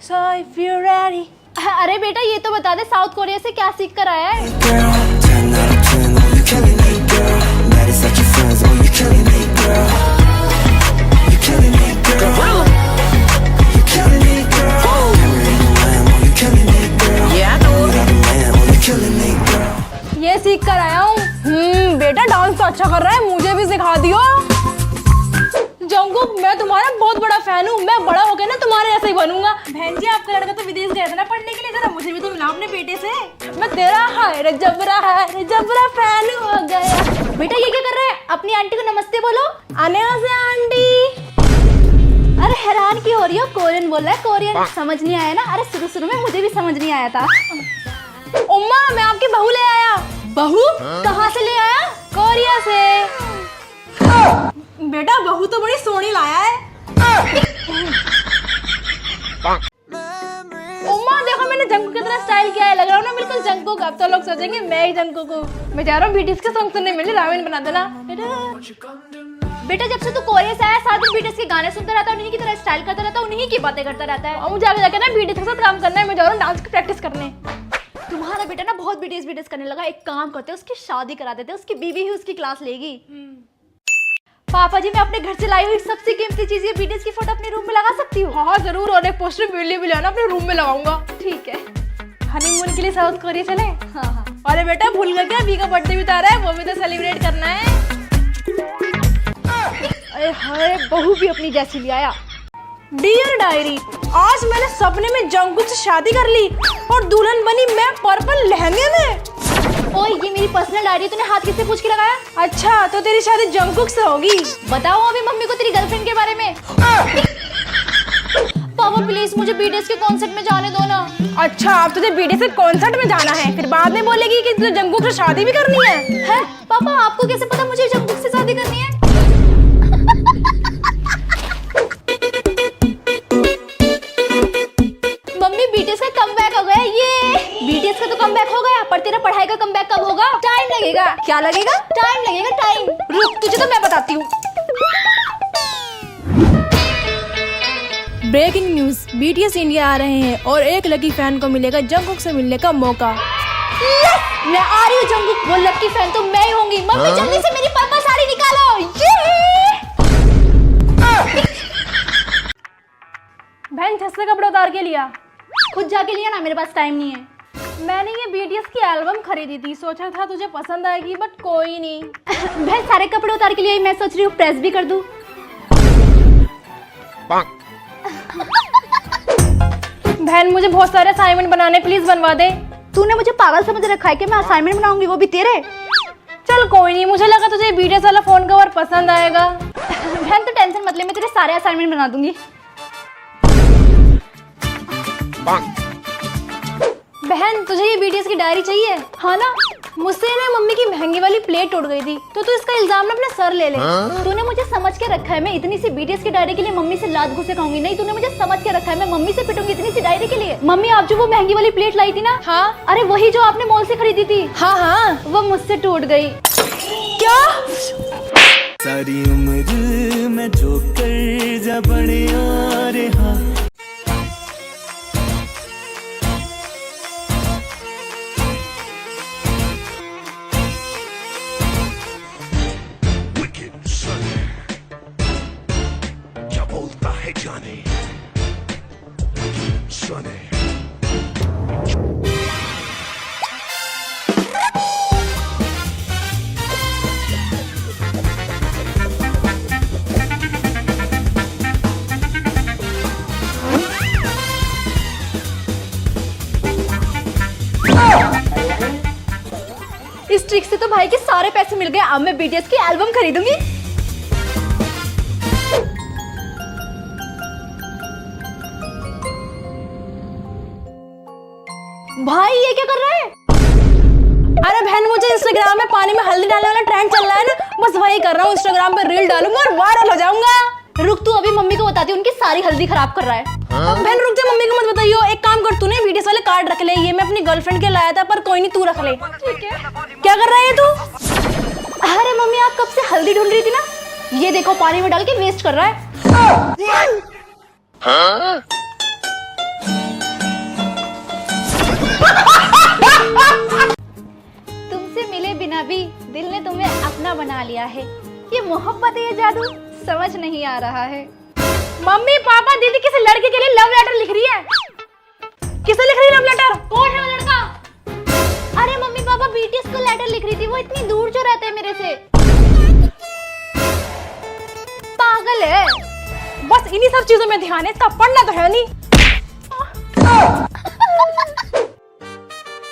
So if you're ready. अरे बेटा ये तो बता दे साउथ कोरिया से क्या सीख कर आया है? ये सीख कर आया हूँ। बेटा डांस तो अच्छा कर रहा है, मुझे भी सिखा दियो। जंगकुक मैं तुम्हारा बहुत बड़ा फैन हूँ, मैं बड़ा होकर ना तुम्हारे जैसा ही बनूंगा। बहन जी आपका लड़का तो विदेश गया था ना पढ़ने के लिए, जरा मुझे भी तो मिलाओ अपने बेटे से। मैं तेरा हाय रे जबरा फैन हो गया। बेटा ये क्या कर रहा है? अपनी आंटी को नमस्ते बोलो। आने से आंटी। अरे हैरान क्यों हो रही हो? कोरियन बोल रहा है, कोरियन समझ नहीं आया ना? अरे शुरू में मुझे भी समझ नहीं आया था। उम्मा मैं आपकी बहू ले आया। बहू? कहाँ से ले आया? कोरिया से। बेटा बहू तो बड़ी सोनी लाया है। उम्मा देखो मैंने जंगकुक की तरह स्टाइल किया है, लग रहा हूँ ना बिल्कुल जंगकुक। अब तो लोग सोचेंगे मैं ही जंगकुक हूँ। मैं जा रहा हूँ बीटीएस के सॉन्ग सुनने, मिले रामेन बना देना। बेटा जब से तू कोरिया से आया साथ में बीटीएस के गाने सुनता रहता है, उन्हीं की तरह स्टाइल करता रहता है, उन्हीं की बातें करता रहता है। और मुझे आगे जाके ना बीटीएस के साथ काम करना है। मैं जा रहा हूँ डांस की प्रैक्टिस करने। तुम्हारा बेटा ना बहुत बीटीएस करने लगा। एक काम करते हैं उसकी शादी करा देते हैं, उसकी बीवी ही उसकी क्लास लेगी। पापा जी मैं अपने घर से लाई हुई सबसे कीमती चीज ये बीटीएस की फोटो अपने रूम में लगा सकती हूँ? हाँ जरूर, और एक पोस्टर वीडियो भी लाना, अपने रूम में लगाऊंगा। ठीक है। हनीमून के लिए साउथ कोरिया चले? हाँ। अरे बेटा भूल गया क्या, वी का बर्थडे भी तो आ रहा है, वो भी तो सेलिब्रेट करना है। अरे हाय बहू भी अपनी जैसी ले आया। डियर डायरी, आज मैंने सपने में जंगकुक से शादी कर ली और दुल्हन बनी मैं पर्पल लहंगे में। ओए ये मेरी पर्सनल डायरी, तूने हाथ किससे पूछ के लगाया? अच्छा तो तेरी शादी जंगकुक से होगी। बताओ अभी मम्मी को तेरी गर्लफ्रेंड के बारे में। पापा प्लीज मुझे बीटीएस के कॉन्सर्ट में जाने दो ना। अच्छा अब तुझे बीटीएस के कॉन्सर्ट में जाना है, फिर बाद में बोलेगी कि तुझे जंगकुक से शादी भी करनी है? हैं? पापा आपको कैसे पता मुझे जंगकुक से शादी करनी है? मम्मी बीटीएस का कमबैक हो गया। ये बीटीएस का तो कमबैक हो गया, पर तेरा पढ़ाई का कमबैक कब होगा? टाइम लगेगा। क्या लगेगा? टाइम लगेगा, टाइम। रुक तुझे तो मैं बताती हूँ। ब्रेकिंग न्यूज, बीटीएस इंडिया आ रहे हैं और एक लकी फैन को मिलेगा जंगकुक से मिलने का मौका। मैं आ रही हूँ जंगकुक, वो लकी फैन तो मैं ही होंगी। मम्मी जल्दी से मेरी पर्पल साड़ी निकालो। बहन छत से कपड़े उतार के लिया? खुद जाके लिया ना, मेरे पास टाइम नहीं है। मैंने ये बीटीएस की एल्बम खरीदी थी, सोचा था तुझे पसंद आएगी, बट कोई नहीं। बहन सारे कपड़े उतार के लिए मैं सोच रही हूँ प्रेस भी कर दूँ। बहन मुझे बहुत सारे असाइनमेंट बनाने, प्लीज बनवा दे। तूने मुझे पागल समझ रखा है कि मैं असाइनमेंट बनाऊंगी, वो भी तेरे? चल कोई नहीं, मुझे लगा तुझे बीटीएस वाला फोन कवर पसंद आएगा। बहन तो टेंशन मत ले, मैं तेरे सारे असाइनमेंट बना दूंगी। बहन तुझे ये बीटीएस की डायरी चाहिए? हाँ ना। मुझसे ना मम्मी की महंगी वाली प्लेट टूट गई थी, तो तू इसका इल्जाम ना अपने सर ले ले। तूने मुझे समझ के रखा है मैं इतनी सी बीटीएस की डायरी के लिए मम्मी से लात घुसे खाऊंगी? नहीं, तूने मुझे समझ के रखा है मैं मम्मी से पिटूंगी इतनी सी डायरी के लिए। मम्मी आप जो वो महंगी वाली प्लेट लाई थी ना? हाँ। अरे वही जो आपने मॉल से खरीदी थी। हाँ हाँ। वो मुझसे टूट गई। क्या? सारी उम्र मैं जो कर जा बड़े आ रहा। क्या बोलता है जाने सुने। इस ट्रिक से तो भाई के सारे पैसे मिल गए। अब मैं बीटीएस की एल्बम खरीदूंगी। भाई ये क्या कर रहा है? अरे बहन मुझे इंस्टाग्राम में पानी में हल्दी डालने वाला ट्रेंड चल रहा है ना, बस वही कर रहा हूँ। इंस्टाग्राम पे रील डालूंगा और वायरल हो जाऊंगा। रुक तू अभी मम्मी को बताती हूँ, उनकी सारी हल्दी खराब कर रहा है। बहन रुक जा, मम्मी को मत बताइयो। एक काम कर, तूने बीटीएस वाले कार्ड रख ले, ये मैं अपनी गर्लफ्रेंड के लाया था, पर कोई नहीं तू रख ले। ठीक है। क्या कर रहा है तू? अरे मम्मी आप कब से हल्दी ढूंढ रही थी ना? ये देखो पानी में डाल के वेस्ट कर रहा है। अपना बना लिया है। ये मोहब्बत है या जादू, समझ नहीं आ रहा है। मम्मी पापा दीदी किसी लड़के के लिए लव लेटर लिख रही है। किसे लिख रही है लव लेटर? कौन है वो लड़का? अरे मम्मी पापा बीटीएस को लेटर लिख रही थी, वो इतनी दूर जो रहते हैं मेरे से। पागल है। बस इन्हीं सब चीजों में ध्यान है, इसका पढ़ना तो है नहीं।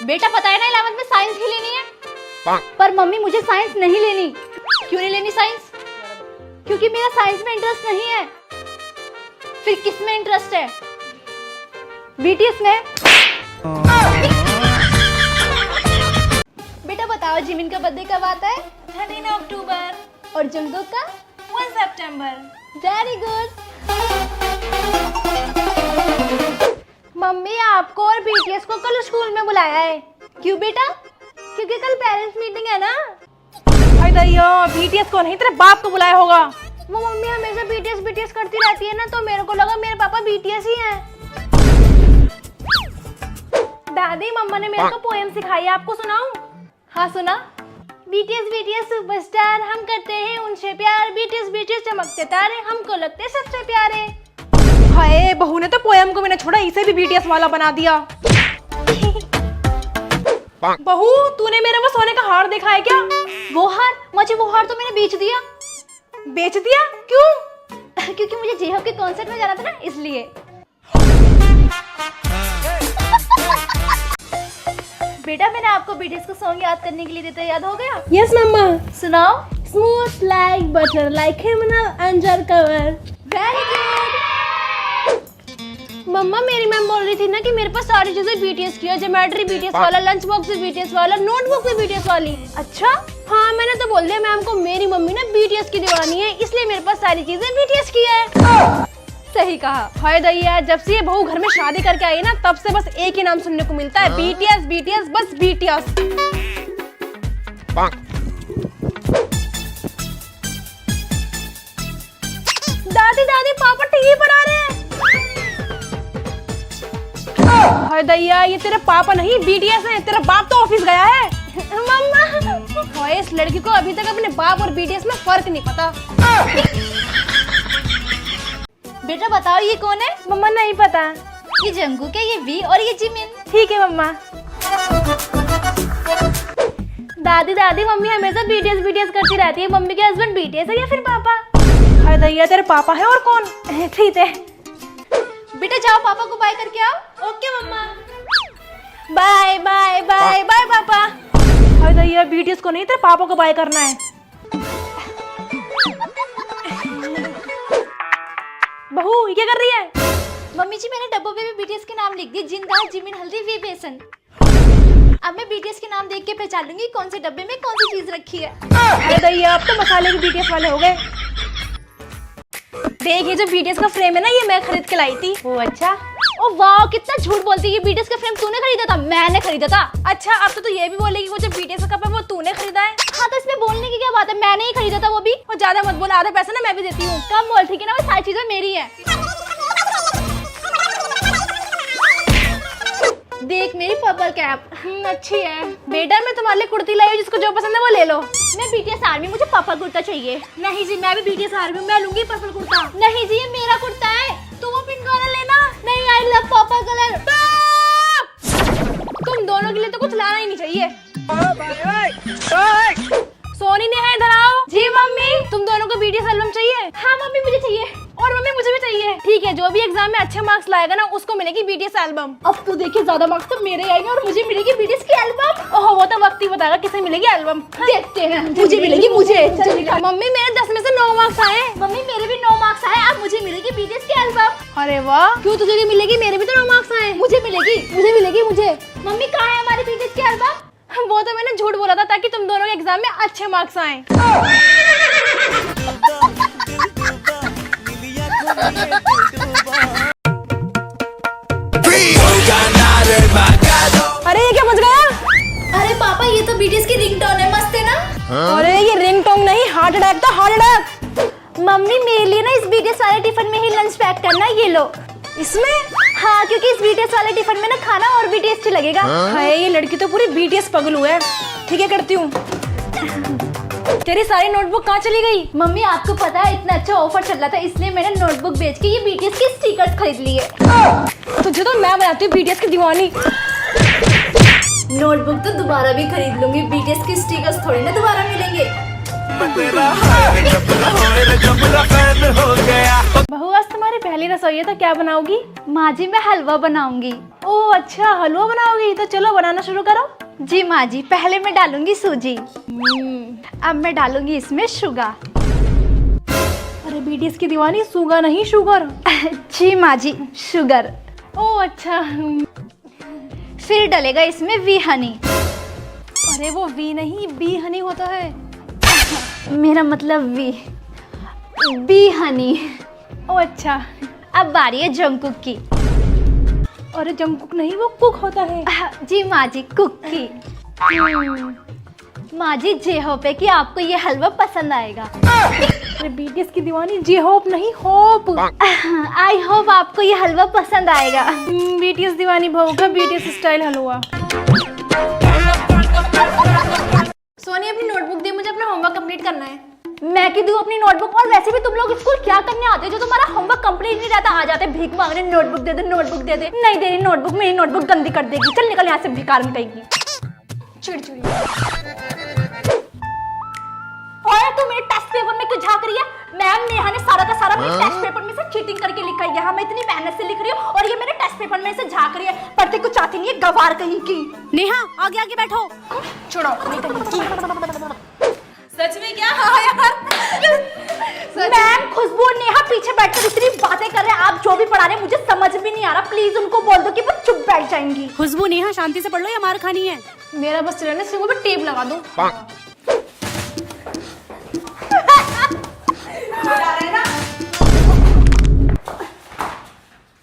बेटा पता है ना 11th में साइंस ही लेनी है। पर मम्मी मुझे साइंस नहीं लेनी। क्यों नहीं लेनी साइंस? क्योंकि मेरा साइंस में इंटरेस्ट नहीं है। फिर किस में इंटरेस्ट है? बीटीएस में। बेटा बताओ जिमिन का बर्थडे कब आता है? 13 अक्टूबर। और जंगकुक का? 1 सितंबर। Very good. मम्मी आपको और बीटीएस को कल स्कूल में बुलाया है। क्यों बेटा? क्योंकि कल पेरेंट्स मीटिंग है ना। अरे दैया, बीटीएस को नहीं, तेरे बाप को बुलाया होगा। वो मम्मी हमेशा बीटीएस करती रहती है ना, तो मेरे को लगा मेरे पापा बीटीएस ही हैं। दादी मम्मा ने मेरे को पोएम सिखाई है, आपको सुनाऊं? हाँ सुना। बीटीएस सुपरस्टार, हम करते हैं उनसे प्यार। बीटीएस चमकते तारे, हमको लगते सबसे प्यारे। हाय, बहू ने तो पोएम को भी नहीं छोड़ा, इसे भी बीटीएस वाला बना दिया। बहू तूने मेरे वो सोने का हार देखा है क्या? वो हार? मुझे वो हार तो मैंने बेच दिया। बेच दिया? क्यों? क्योंकि मुझे जेहब के कॉन्सर्ट में जाना था ना, इसलिए। बेटा मैंने आपको बीटीएस का सॉन्ग याद करने के लिए देता, याद हो गया? Yes mamma. सुनाओ। स्मूथ लाइक बटर लाइक हिमनल under cover. Very good. Mamma मेरी मैम बोल रही थी ना कि मेरे पास सारी चीजें बीटीएस की है। ज्योमेट्री बीटीएस वाला, लंच बॉक्स भी बीटीएस वाला, नोटबुक भी बीटीएस वाली। अच्छा? हाँ मैंने तो बोल दिया मैम को, मेरी मम्मी ना बीटीएस की दीवानी है, इसलिए मेरे पास सारी चीजें बीटीएस की है। सही कहा। हाय दैया, जब से ये बहू घर में शादी करके आई ना, तब से बस एक ही नाम सुनने को मिलता है, बीटीएस बीटीएस, बस बीटीएस। दादी दादी पापा टीवी पर आ रहे हैं। हाय दैया, ये तेरे पापा नहीं बीटीएस है, तेरा बाप तो ऑफिस गया है। मम्मा, हाय इस लड़की को अभी तक अपने बाप और बीटीएस में फर्क नहीं पता। बेटा बताओ ये कौन है? मम्मा नहीं पता। ये जंगकुक है, ये वी और ये जिमिन। ठीक है मम्मा। दादी दादी मम्मी हमेशा बीटीएस करती रहती है, मम्मी के हस्बैंड बीटीएस है या फिर पापा? हाय दैया, तेरे पापा है और कौन? ठीक है बेटा जाओ पापा को बाय करके आओ। ओके मम्मा। बाय बाय बाय बाय पापा। हाय दैया, बीटीएस को नहीं, तेरे पापा को बाय करना है। बहू ये क्या कर रही है? मम्मी जी मैंने डब्बों पे भी बीटीएस के नाम लिख दिए, जिंदा, जिमिन, हल्दी, वी, बेसन। अब मैं बीटीएस के नाम देख के पहचान लूंगी कौन से डब्बे में कौन सी चीज रखी है। अरे दैया, अब तो मसाले भी बीटीएस वाले हो गए। देख ये जो बीटीएस का फ्रेम है ना, ये मैं खरीद के लाई थी। ओ अच्छा। ओ वाह कितना झूठ बोलती है, ये बीटीएस का फ्रेम तूने खरीदा था? मैंने खरीदा था। अच्छा अब तो तू ये भी बोलेगी वो जो बीटीएस का कप है वो तूने खरीदा है? हाँ तो इसमें बोलने की क्या बात है, मैंने ही खरीदा था वो भी। और ज्यादा मत बोल, आधा पैसा ना मैं भी देती हूँ। कम बोल ठीक है ना, वो सारी चीजें मेरी है। देख मेरी पर्पल कैप। अच्छी है। बेटा मैं तुम्हारे लिए कुर्ती लाई हूँ, जिसको जो पसंद है वो ले लो। मैं बीटीएस आर्मी, मुझे पर्पल कुर्ता चाहिए। नहीं जी, मैं भी बीटीएस आर्मी हूँ, मैं लूंगी पर्पल कुर्ता। नहीं जी ये मेरा कुर्ता है। तो वो पिंक वाला लेना। नहीं आई लव पर्पल कलर। तुम दोनों के लिए तो कुछ लाना ही नहीं चाहिए। सोनी ने है, इधर आओ। जी मम्मी। तुम दोनों को बीटीएस एल्बम चाहिए? हाँ मम्मी मुझे चाहिए। और मम्मी मुझे भी चाहिए। ठीक है, जो भी एग्जाम में अच्छे मार्क्स लाएगा ना उसको मिलेगी बीटीएस एल्बम। अब तो देखिए ज्यादा मार्क्स तो मेरे आएंगे और मुझे मिलेगी बीटीएस की एल्बम। ओह वो तो वक्त ही बताएगा किसे मिलेगी एल्बम। देखते हैं। मुझे मिलेगी मुझे। मम्मी मेरे 10 में से 9 मार्क्स आए। मम्मी मेरे भी 9 मार्क्स आए, अब मुझे मिलेगी बीटीएस की एल्बम। अरे वाह, क्यों तुझे भी मिलेगी? मेरे भी तो 9 मार्क्स आए। मुझे मिलेगी मुझे। मम्मी कहाँ है हमारी बीटीएस की एल्बम? वो तो मैंने झूठ बोला था ताकि तुम दोनों के एग्जाम में अच्छे मार्क्स आए। अरे ये क्या बज गया? अरे पापा ये तो बीटीएस की रिंगटोन है, मस्त है ना? अरे ये रिंगटोन नहीं, हार्ट अटैक था, हार्ट अटैक। मम्मी मेरे लिए ना इस बीटीएस वाले टिफिन में ही लंच पैक करना, ये लो। इसमें? हाँ क्योंकि इस बीटीएस वाले टिफिन में ना खाना और भी टेस्टी लगेगा। हाय ये लड़की तो पूरी बीटीएस पगलू है। ठीक है करती हूँ। तेरी सारी नोटबुक कहाँ चली गई? मम्मी आपको पता है इतना अच्छा ऑफर चल रहा था, इसलिए मैंने नोटबुक बेच के ये बीटीएस के स्टिकर्स खरीद लिए। तुझे तो मैं बनाती हूँ बीटीएस की दीवानी। नोटबुक तो दोबारा भी खरीद लूंगी, बीटीएस के स्टिकर्स थोड़ी ना दोबारा मिलेंगे। बहू आज तुम्हारी पहली रसोई है तो क्या बनाओगी? माँ जी मैं हलवा बनाऊंगी। ओह अच्छा, हलवा बनाओगी, तो चलो बनाना शुरू करो। जी माँ जी, पहले मैं डालूंगी सूजी, अब मैं डालूंगी इसमें शुगर। अरे बीटीएस की दीवानी, शुगर नहीं शुगर। जी माँ जी, शुगर। ओह अच्छा। फिर डलेगा इसमें वी हनी। अरे वो वी नहीं, बी हनी होता है। मेरा मतलब बी हनी। ओह अच्छा। अब बारी है जंगकुक की। अरे जंगकुक नहीं, वो कुक होता है। जी माँ जी, कुक की। माँ जी जे होप है कि आपको ये हलवा पसंद आएगा। अरे बीटीएस की दीवानी, जे होप नहीं होप। आई होप आपको ये हलवा पसंद आएगा। बीटीएस दीवानी बहू का बीटीएस स्टाइल हलवा। सोनी अपनी नोटबुक दे, मुझे अपना होमवर्क कंप्लीट करना है। मैं की दूं अपनी नोटबुक? और वैसे भी तुम लोग स्कूल क्या करने आते हो जो तुम्हारा होमवर्क कंप्लीट नहीं रहता? आ जाते भीख मांगने, नोटबुक दे दे, नोटबुक दे दे। नहीं दे रही नोटबुक, मेरी नोटबुक गंदी कर देगी। चल निकल यहाँ से बेकार मिटाएगी। चिड़चिड़ी। और तू मेरे टेस्ट पेपर में क्यों झांक रही है? मैम नेहा ने सारा का सारा मेरे टेस्ट पेपर में से चीटिंग करके लिखा है। यहाँ मैं इतनी मेहनत से लिख रही हूँ और ये मेरे टेस्ट पेपर में से झांक रही है। पढ़ते कुछ आती नहीं है, गवार कहीं की। नेहा आगे आगे बैठो। छोड़ो, नहीं करनी। सच में क्या? हाँ यार। मैम खुशबू और नेहा पीछे बैठकर इतनी बातें कर रहे हैं, आप जो भी पढ़ा रहे हैं मुझे समझ भी नहीं आ रहा। प्लीज उनको बोल दो कि वो चुप बैठ जाएंगी। खुशबू नेहा शांति से पढ़ लो या मार खानी है? मेरा बस चलने से पे टेप लगा दो।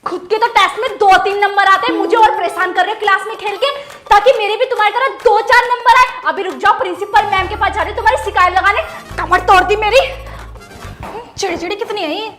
खुद के तो टेस्ट में 2-3 नंबर आते हैं, मुझे और परेशान कर रहे हो क्लास में खेल के, ताकि मेरे भी तुम्हारी तरह 2-4 नंबर आए। अभी रुक जाओ, प्रिंसिपल मैम के पास जा रही हूँ तुम्हारी शिकायत लगाने। कमर तोड़ दी मेरी। चिड़चिड़ी कितनी आई?